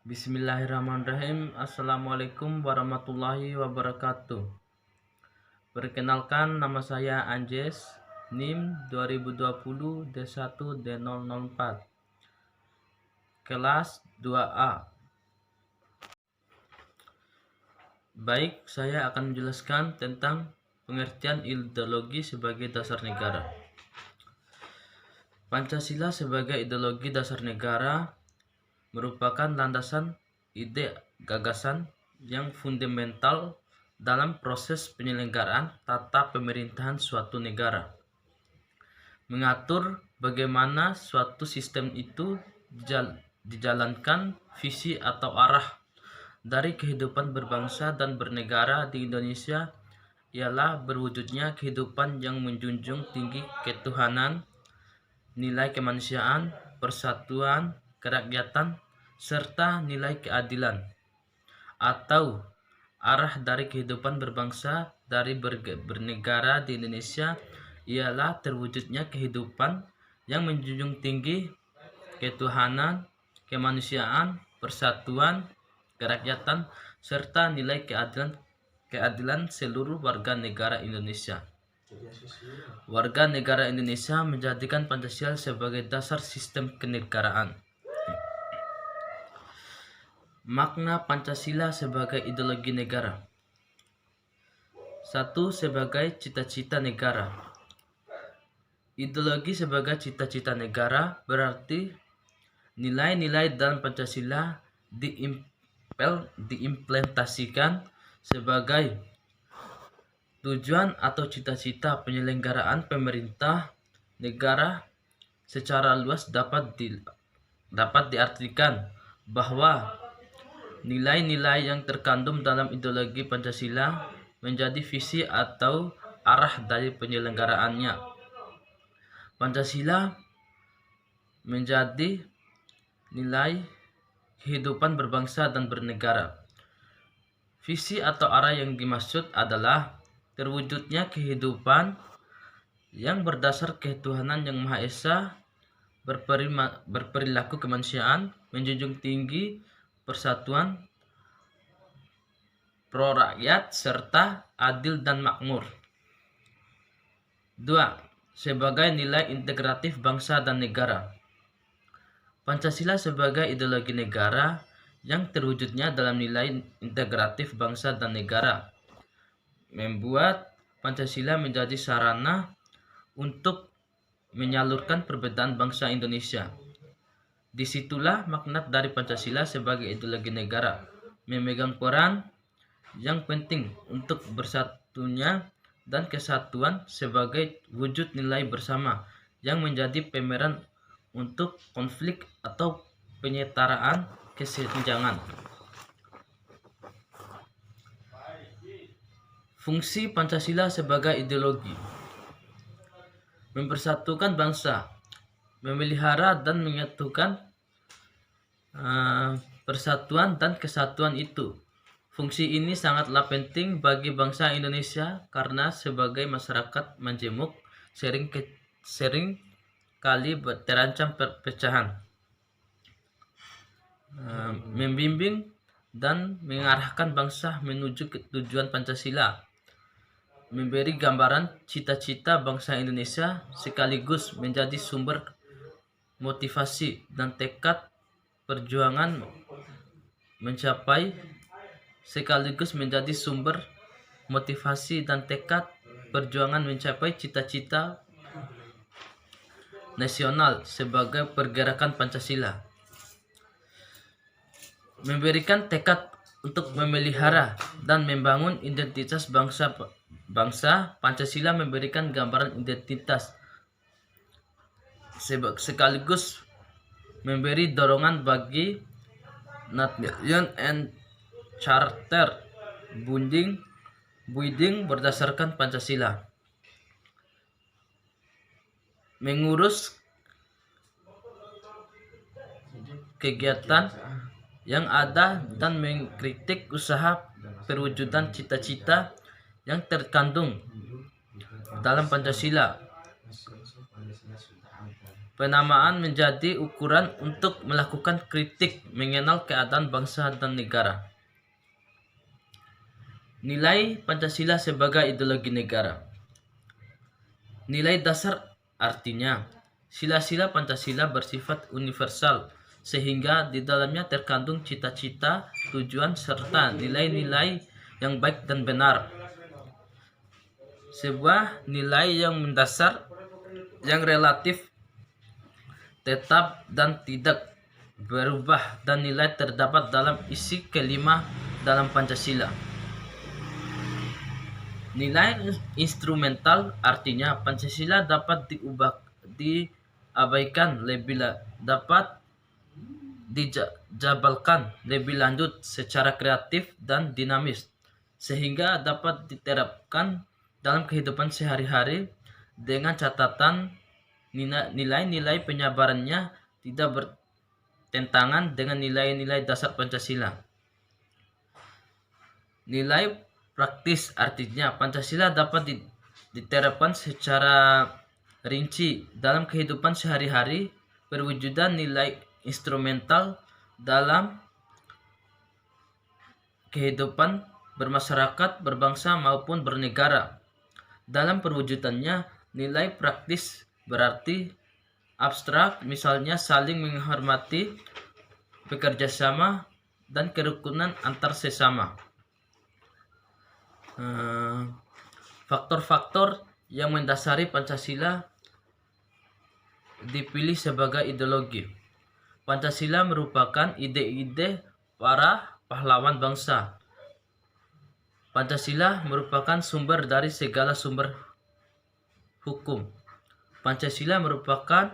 Bismillahirrahmanirrahim. Assalamualaikum warahmatullahi wabarakatuh. Perkenalkan, nama saya Anjes, NIM 2020 D1 D004, kelas 2A. Baik, saya akan menjelaskan tentang pengertian ideologi sebagai dasar negara. Pancasila sebagai ideologi dasar negara merupakan landasan ide gagasan yang fundamental dalam proses penyelenggaraan tata pemerintahan suatu negara. Mengatur bagaimana suatu sistem itu dijalankan, visi atau arah dari kehidupan berbangsa dan bernegara di Indonesia ialah berwujudnya kehidupan yang menjunjung tinggi ketuhanan, nilai kemanusiaan, persatuan, kerakyatan, serta nilai keadilan, atau arah dari kehidupan berbangsa dari bernegara di Indonesia ialah terwujudnya kehidupan yang menjunjung tinggi ketuhanan, kemanusiaan, persatuan, kerakyatan, serta nilai keadilan seluruh warga negara Indonesia. Warga negara Indonesia menjadikan Pancasila sebagai dasar sistem kenegaraan. Makna Pancasila sebagai ideologi negara. 1. Sebagai cita-cita negara. Ideologi sebagai cita-cita negara berarti nilai-nilai dalam Pancasila diimplementasikan sebagai tujuan atau cita-cita penyelenggaraan pemerintah negara. Secara luas dapat diartikan bahwa nilai-nilai yang terkandung dalam ideologi Pancasila menjadi visi atau arah dari penyelenggaraannya. Pancasila menjadi nilai kehidupan berbangsa dan bernegara. Visi atau arah yang dimaksud adalah terwujudnya kehidupan yang berdasar ketuhanan yang Maha Esa, berperilaku kemanusiaan, menjunjung tinggi persatuan, pro rakyat, serta adil dan makmur. 2. Sebagai nilai integratif bangsa dan negara. Pancasila sebagai ideologi negara yang terwujudnya dalam nilai integratif bangsa dan negara membuat Pancasila menjadi sarana untuk menyalurkan perbedaan bangsa Indonesia. Disitulah makna dari Pancasila sebagai ideologi negara, memegang peran yang penting untuk bersatunya dan kesatuan sebagai wujud nilai bersama yang menjadi pemeran untuk konflik atau penyetaraan kesenjangan. Fungsi Pancasila sebagai ideologi: mempersatukan bangsa, memelihara dan menyatukan persatuan dan kesatuan itu. Fungsi ini sangatlah penting bagi bangsa Indonesia karena sebagai masyarakat majemuk sering kali terancam perpecahan. Membimbing dan mengarahkan bangsa menuju ke tujuan Pancasila, memberi gambaran cita-cita bangsa Indonesia sekaligus menjadi sumber motivasi dan tekad perjuangan mencapai cita-cita nasional sebagai pergerakan Pancasila. Memberikan tekad untuk memelihara dan membangun identitas bangsa. Pancasila memberikan gambaran identitas sekaligus memberi dorongan bagi nation and charter building berdasarkan Pancasila. Mengurus kegiatan yang ada dan mengkritik usaha perwujudan cita-cita yang terkandung dalam Pancasila. Penamaan menjadi ukuran untuk melakukan kritik mengenal keadaan bangsa dan negara. Nilai Pancasila sebagai ideologi negara. Nilai dasar artinya, sila-sila Pancasila bersifat universal, sehingga di dalamnya terkandung cita-cita, tujuan, serta nilai-nilai yang baik dan benar. Sebuah nilai yang mendasar, yang relatif, tetap dan tidak berubah, dan nilai terdapat dalam isi kelima dalam Pancasila. Nilai instrumental artinya Pancasila dapat diabaikan dapat dijabalkan lebih lanjut secara kreatif dan dinamis, sehingga dapat diterapkan dalam kehidupan sehari-hari dengan catatan nilai-nilai penyebarannya tidak bertentangan dengan nilai-nilai dasar Pancasila. Nilai praktis artinya Pancasila dapat diterapkan secara rinci dalam kehidupan sehari-hari, perwujudan nilai instrumental dalam kehidupan bermasyarakat, berbangsa maupun bernegara. Dalam perwujudannya, nilai praktis berarti abstrak, misalnya saling menghormati, bekerja sama, dan kerukunan antar sesama. Faktor-faktor yang mendasari Pancasila dipilih sebagai ideologi. Pancasila merupakan ide-ide para pahlawan bangsa. Pancasila merupakan sumber dari segala sumber hukum. Pancasila merupakan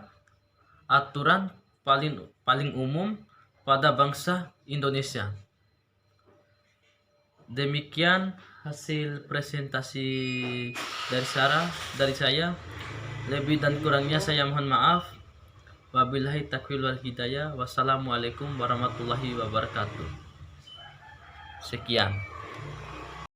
aturan paling umum pada bangsa Indonesia. Demikian hasil presentasi dari saya. Lebih dan kurangnya saya mohon maaf. Wabillahi taufiq wal hidayah. Wassalamualaikum warahmatullahi wabarakatuh. Sekian.